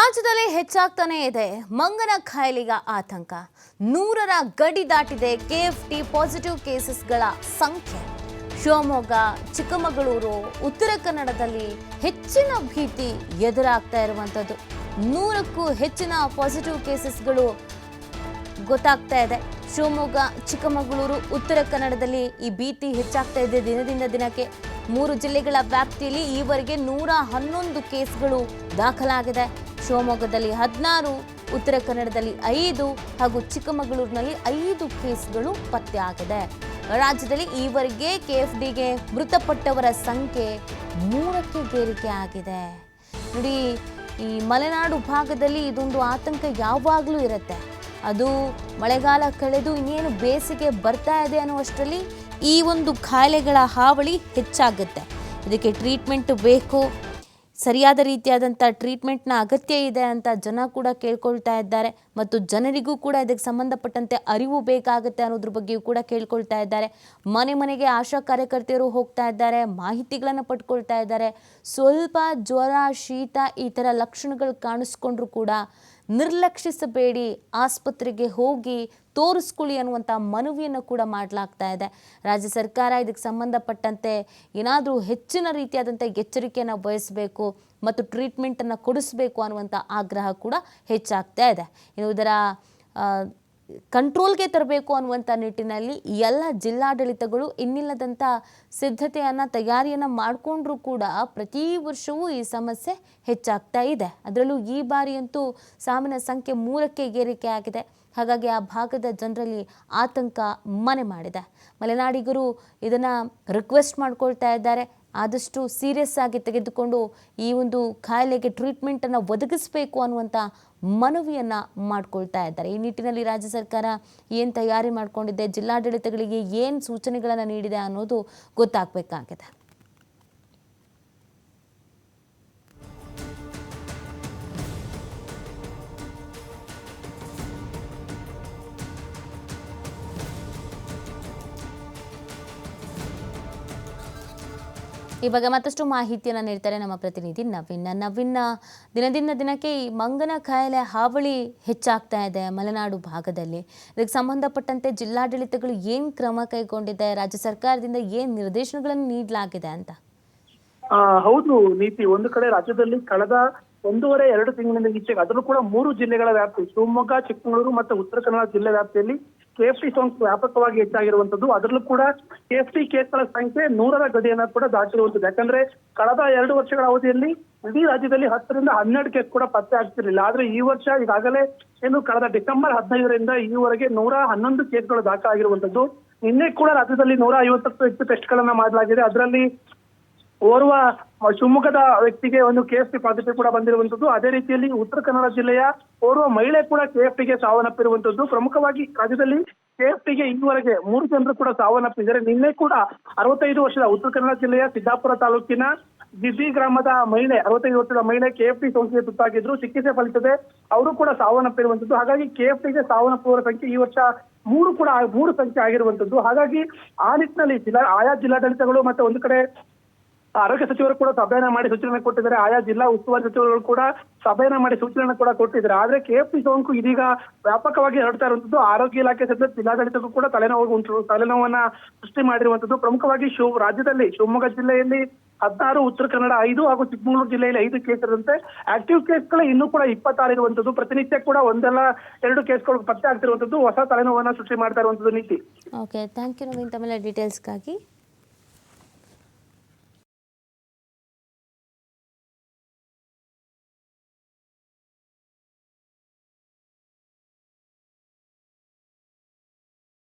ರಾಜ್ಯದಲ್ಲಿ ಹೆಚ್ಚಾಗ್ತಾನೆ ಇದೆ ಮಂಗನ ಕಾಯಿಲೆಯ ಆತಂಕ. 100ರ ಗಡಿ ದಾಟಿದೆ ಕೆಎಫ್ಡಿ ಪಾಸಿಟಿವ್ ಕೇಸಸ್ಗಳ ಸಂಖ್ಯೆ. ಶಿವಮೊಗ್ಗ, ಚಿಕ್ಕಮಗಳೂರು, ಉತ್ತರ ಕನ್ನಡದಲ್ಲಿ ಹೆಚ್ಚಿನ ಭೀತಿ ಎದುರಾಗ್ತಾ ಇರುವಂಥದ್ದು. 100ಕ್ಕೂ ಹೆಚ್ಚಿನ ಪಾಸಿಟಿವ್ ಕೇಸಸ್ಗಳು ಗೊತ್ತಾಗ್ತಾ ಇದೆ. ಶಿವಮೊಗ್ಗ, ಚಿಕ್ಕಮಗಳೂರು, ಉತ್ತರ ಕನ್ನಡದಲ್ಲಿ ಈ ಭೀತಿ ಹೆಚ್ಚಾಗ್ತಾ ಇದೆ ದಿನದಿಂದ ದಿನಕ್ಕೆ. 3 ಜಿಲ್ಲೆಗಳ ವ್ಯಾಪ್ತಿಯಲ್ಲಿ ಈವರೆಗೆ 111 ಕೇಸ್ಗಳು ದಾಖಲಾಗಿದೆ. ಶಿವಮೊಗ್ಗದಲ್ಲಿ 16, ಉತ್ತರ ಕನ್ನಡದಲ್ಲಿ 5 ಹಾಗೂ ಚಿಕ್ಕಮಗಳೂರಿನಲ್ಲಿ 5 ಕೇಸ್ಗಳು ಪತ್ತೆಯಾಗಿದೆ. ರಾಜ್ಯದಲ್ಲಿ ಈವರೆಗೆ ಕೆಎಫ್ಡಿಗೆ ಮೃತಪಟ್ಟವರ ಸಂಖ್ಯೆ 3ಕ್ಕೆ ಏರಿಕೆ ಆಗಿದೆ. ನೋಡಿ, ಈ ಮಲೆನಾಡು ಭಾಗದಲ್ಲಿ ಇದೊಂದು ಆತಂಕ ಯಾವಾಗಲೂ ಇರುತ್ತೆ. ಅದು ಮಳೆಗಾಲ ಕಳೆದು ಇನ್ನೇನು ಬೇಸಿಗೆ ಬರ್ತಾ ಇದೆ ಅನ್ನುವಷ್ಟರಲ್ಲಿ ಈ ಒಂದು ಕಾಯಿಲೆಗಳ ಹಾವಳಿ ಹೆಚ್ಚಾಗುತ್ತೆ. ಇದಕ್ಕೆ ಟ್ರೀಟ್ಮೆಂಟ್ ಬೇಕು, ಸರಿಯಾದ ರೀತಿಯಾದಂಥ ಟ್ರೀಟ್ಮೆಂಟ್ನ ಅಗತ್ಯ ಇದೆ ಅಂತ ಜನ ಕೂಡ ಕೇಳ್ಕೊಳ್ತಾ ಇದ್ದಾರೆ. ಮತ್ತು ಜನರಿಗೂ ಕೂಡ ಇದಕ್ಕೆ ಸಂಬಂಧಪಟ್ಟಂತೆ ಅರಿವು ಬೇಕಾಗುತ್ತೆ ಅನ್ನೋದ್ರ ಬಗ್ಗೆಯೂ ಕೂಡ ಕೇಳ್ಕೊಳ್ತಾ ಇದ್ದಾರೆ. ಮನೆ ಮನೆಗೆ ಆಶಾ ಕಾರ್ಯಕರ್ತೆಯರು ಹೋಗ್ತಾ ಇದ್ದಾರೆ, ಮಾಹಿತಿಗಳನ್ನು ಪಡ್ಕೊಳ್ತಾ ಇದ್ದಾರೆ. ಸ್ವಲ್ಪ ಜ್ವರ, ಶೀತ ಈ ಥರ ಲಕ್ಷಣಗಳು ಕಾಣಿಸ್ಕೊಂಡ್ರೂ ಕೂಡ ನಿರ್ಲಕ್ಷಿಸಬೇಡಿ, ಆಸ್ಪತ್ರೆಗೆ ಹೋಗಿ ತೋರಿಸ್ಕೊಳ್ಳಿ ಅನ್ನುವಂಥ ಮನವಿಯನ್ನು ಕೂಡ ಮಾಡಲಾಗ್ತಾ ಇದೆ. ರಾಜ್ಯ ಸರ್ಕಾರ ಇದಕ್ಕೆ ಸಂಬಂಧಪಟ್ಟಂತೆ ಏನಾದರೂ ಹೆಚ್ಚಿನ ರೀತಿಯಾದಂಥ ಎಚ್ಚರಿಕೆಯನ್ನು ವಹಿಸಬೇಕು ಮತ್ತು ಟ್ರೀಟ್ಮೆಂಟನ್ನು ಕೊಡಿಸಬೇಕು ಅನ್ನುವಂಥ ಆಗ್ರಹ ಕೂಡ ಹೆಚ್ಚಾಗ್ತಾ ಇದೆ. ಇನ್ನು ಇದರ ಕಂಟ್ರೋಲ್ಗೆ ತರಬೇಕು ಅನ್ನುವಂಥ ನಿಟ್ಟಿನಲ್ಲಿ ಎಲ್ಲ ಜಿಲ್ಲಾಡಳಿತಗಳು ಇನ್ನಿಲ್ಲದಂಥ ತಯಾರಿಯನ್ನು ಮಾಡಿಕೊಂಡ್ರೂ ಕೂಡ ಪ್ರತಿ ವರ್ಷವೂ ಈ ಸಮಸ್ಯೆ ಹೆಚ್ಚಾಗ್ತಾ ಇದೆ. ಅದರಲ್ಲೂ ಈ ಬಾರಿಯಂತೂ ಸಾವಿನ ಸಂಖ್ಯೆ 3ಕ್ಕೆ ಏರಿಕೆ ಆಗಿದೆ. ಹಾಗಾಗಿ ಆ ಭಾಗದ ಜನರಲ್ಲಿ ಆತಂಕ ಮನೆ ಮಾಡಿದೆ. ಮಲೆನಾಡಿಗರು ಇದನ್ನು ರಿಕ್ವೆಸ್ಟ್ ಮಾಡ್ಕೊಳ್ತಾ ಇದ್ದಾರೆ, ಆದಷ್ಟು ಸೀರಿಯಸ್ ಆಗಿ ತೆಗೆದುಕೊಂಡು ಈ ಒಂದು ಕಾಯಿಲೆಗೆ ಟ್ರೀಟ್ಮೆಂಟನ್ನು ಒದಗಿಸಬೇಕು ಅನ್ನುವಂಥ ಮನವಿಯನ್ನು ಮಾಡ್ಕೊಳ್ತಾ ಇದ್ದಾರೆ. ಈ ನಿಟ್ಟಿನಲ್ಲಿ ರಾಜ್ಯ ಸರ್ಕಾರ ಏನು ತಯಾರಿ ಮಾಡಿಕೊಂಡಿದೆ, ಜಿಲ್ಲಾಡಳಿತಗಳಿಗೆ ಏನು ಸೂಚನೆಗಳನ್ನು ನೀಡಿದೆ ಅನ್ನೋದು ಗೊತ್ತಾಗಬೇಕಾಗಿದೆ. ಈ ಬಗ್ಗೆ ಮತ್ತಷ್ಟು ಮಾಹಿತಿಯನ್ನು ನೀಡ್ತಾರೆ ನಮ್ಮ ಪ್ರತಿನಿಧಿ ನವೀನ್. ದಿನದಿಂದ ದಿನಕ್ಕೆ ಈ ಮಂಗನ ಕಾಯಿಲೆ ಹಾವಳಿ ಹೆಚ್ಚಾಗ್ತಾ ಇದೆ ಮಲೆನಾಡು ಭಾಗದಲ್ಲಿ. ಇದಕ್ಕೆ ಸಂಬಂಧಪಟ್ಟಂತೆ ಜಿಲ್ಲಾಡಳಿತಗಳು ಏನು ಕ್ರಮ ಕೈಗೊಂಡಿದೆ, ರಾಜ್ಯ ಸರ್ಕಾರದಿಂದ ಏನು ನಿರ್ದೇಶನಗಳನ್ನು ನೀಡಲಾಗಿದೆ ಅಂತ? ಹೌದು ನೀತಿ, ಒಂದು ಕಡೆ ರಾಜ್ಯದಲ್ಲಿ ಕಳೆದ 1.5-2 ತಿಂಗಳಿಂದ ಈಚೆಗೆ ಅದರಲ್ಲೂ ಕೂಡ 3 ಜಿಲ್ಲೆಗಳ ವ್ಯಾಪ್ತಿ, ಶಿವಮೊಗ್ಗ, ಚಿಕ್ಕಮಗಳೂರು ಮತ್ತು ಉತ್ತರ ಕನ್ನಡ ಜಿಲ್ಲೆ ವ್ಯಾಪ್ತಿಯಲ್ಲಿ ಕೆಎಫ್ಡಿ ಸೋಂಕು ವ್ಯಾಪಕವಾಗಿ ಹೆಚ್ಚಾಗಿರುವಂತದ್ದು. ಅದರಲ್ಲೂ ಕೂಡ ಕೆಎಫ್ಡಿ ಕೇಸ್ಗಳ ಸಂಖ್ಯೆ 100ರ ಗಡಿಯನ್ನ ಕೂಡ ದಾಟಿರುವಂತದ್ದು. ಯಾಕಂದ್ರೆ ಕಳೆದ 2 ವರ್ಷಗಳ ಅವಧಿಯಲ್ಲಿ ಇಡೀ ರಾಜ್ಯದಲ್ಲಿ 10ರಿಂದ 12 ಕೇಸ್ ಕೂಡ ಪತ್ತೆ ಆಗ್ತಿರ್ಲಿಲ್ಲ. ಆದ್ರೆ ಈ ವರ್ಷ ಈಗಾಗಲೇ ಕಳೆದ ಡಿಸೆಂಬರ್ 15ರಿಂದ ಈವರೆಗೆ 111 ಕೇಸ್ಗಳು ದಾಖಲಾಗಿರುವಂತದ್ದು. ನಿನ್ನೆ ಕೂಡ ರಾಜ್ಯದಲ್ಲಿ 150ಕ್ಕೂ ಹೆಚ್ಚು ಟೆಸ್ಟ್ಗಳನ್ನ ಮಾಡಲಾಗಿದೆ. ಅದರಲ್ಲಿ ಓರ್ವ ಶಿವಮೊಗ್ಗದ ವ್ಯಕ್ತಿಗೆ ಒಂದು ಕೆಎಫ್ಡಿ ಪಾಸಿಟಿವ್ ಕೂಡ ಬಂದಿರುವಂತದ್ದು. ಅದೇ ರೀತಿಯಲ್ಲಿ ಉತ್ತರ ಕನ್ನಡ ಜಿಲ್ಲೆಯ ಓರ್ವ ಮಹಿಳೆ ಕೂಡ ಕೆಎಫ್ಡಿಗೆ ಸಾವನ್ನಪ್ಪಿರುವಂತದ್ದು. ಪ್ರಮುಖವಾಗಿ ರಾಜ್ಯದಲ್ಲಿ ಕೆಎಫ್ಡಿಗೆ ಈವರೆಗೆ 3 ಜನರು ಕೂಡ ಸಾವನ್ನಪ್ಪಿದ್ದಾರೆ. ನಿನ್ನೆ ಕೂಡ 65 ವರ್ಷದ ಉತ್ತರ ಕನ್ನಡ ಜಿಲ್ಲೆಯ ಸಿದ್ದಾಪುರ ತಾಲೂಕಿನ ಜಿದ್ದಿ ಗ್ರಾಮದ ಮಹಿಳೆ, 65 ವರ್ಷದ ಮಹಿಳೆ ಕೆಎಫ್ಡಿ ಸೋಂಕಿಗೆ ತುತ್ತಾಗಿದ್ರು, ಚಿಕಿತ್ಸೆ ಫಲಿಸದೆ ಅವರು ಕೂಡ ಸಾವನ್ನಪ್ಪಿರುವಂತದ್ದು. ಹಾಗಾಗಿ ಕೆಎಫ್ಡಿಗೆ ಸಾವನ್ನಪ್ಪುವವರ ಸಂಖ್ಯೆ ಈ ವರ್ಷ 3 ಸಂಖ್ಯೆ ಆಗಿರುವಂತದ್ದು. ಹಾಗಾಗಿ ಆ ನಿಟ್ಟಿನಲ್ಲಿ ಆಯಾ ಜಿಲ್ಲಾಡಳಿತಗಳು ಮತ್ತೆ ಒಂದು ಕಡೆ ಆರೋಗ್ಯ ಸಚಿವರು ಕೂಡ ಸಭೆಯನ್ನ ಮಾಡಿ ಸೂಚನೆ ಕೊಟ್ಟಿದ್ದಾರೆ. ಆಯಾ ಜಿಲ್ಲಾ ಉಸ್ತುವಾರಿ ಸಚಿವರುಗಳು ಕೂಡ ಸಭೆಯನ್ನ ಮಾಡಿ ಸೂಚನೆ ಕೂಡ ಕೊಟ್ಟಿದ್ದಾರೆ. ಆದ್ರೆ ಕೆಎಫ್ಡಿ ಸೋಂಕು ಇದೀಗ ವ್ಯಾಪಕವಾಗಿ ಹರಡ್ತಾ ಇರುವಂತದ್ದು. ಆರೋಗ್ಯ ಇಲಾಖೆ ಸೇರಿದಂತೆ ಜಿಲ್ಲಾಡಳಿತಕ್ಕೂ ಕೂಡ ತಲೆನೋವನ್ನ ಸೃಷ್ಟಿ ಮಾಡಿರುವಂತದ್ದು. ಪ್ರಮುಖವಾಗಿ ರಾಜ್ಯದಲ್ಲಿ ಶಿವಮೊಗ್ಗ ಜಿಲ್ಲೆಯಲ್ಲಿ 16, ಉತ್ತರ ಕನ್ನಡ 5 ಹಾಗೂ ಚಿಕ್ಕಮಗಳೂರು ಜಿಲ್ಲೆಯಲ್ಲಿ 5 ಕೇಸ್ ಇರುವಂತೆ ಆಕ್ಟಿವ್ ಕೇಸ್ಗಳು ಇನ್ನೂ ಕೂಡ 26 ಇರುವಂತದ್ದು. ಪ್ರತಿನಿತ್ಯ ಕೂಡ 1-2 ಕೇಸ್ಗಳು ಪತ್ತೆ ಆಗ್ತಿರುವಂತದ್ದು ಹೊಸ ತಲೆನೋವನ್ನ ಸೃಷ್ಟಿ ಮಾಡ್ತಾ ಇರುವಂತದ್ದು. ನೀತಿ. ಓಕೆ, ಥ್ಯಾಂಕ್ ಯು ನವೀನ್ ತಮ್ಮೆಲ್ಲ ಡೀಟೇಲ್ಸ್ಗಾಗಿ.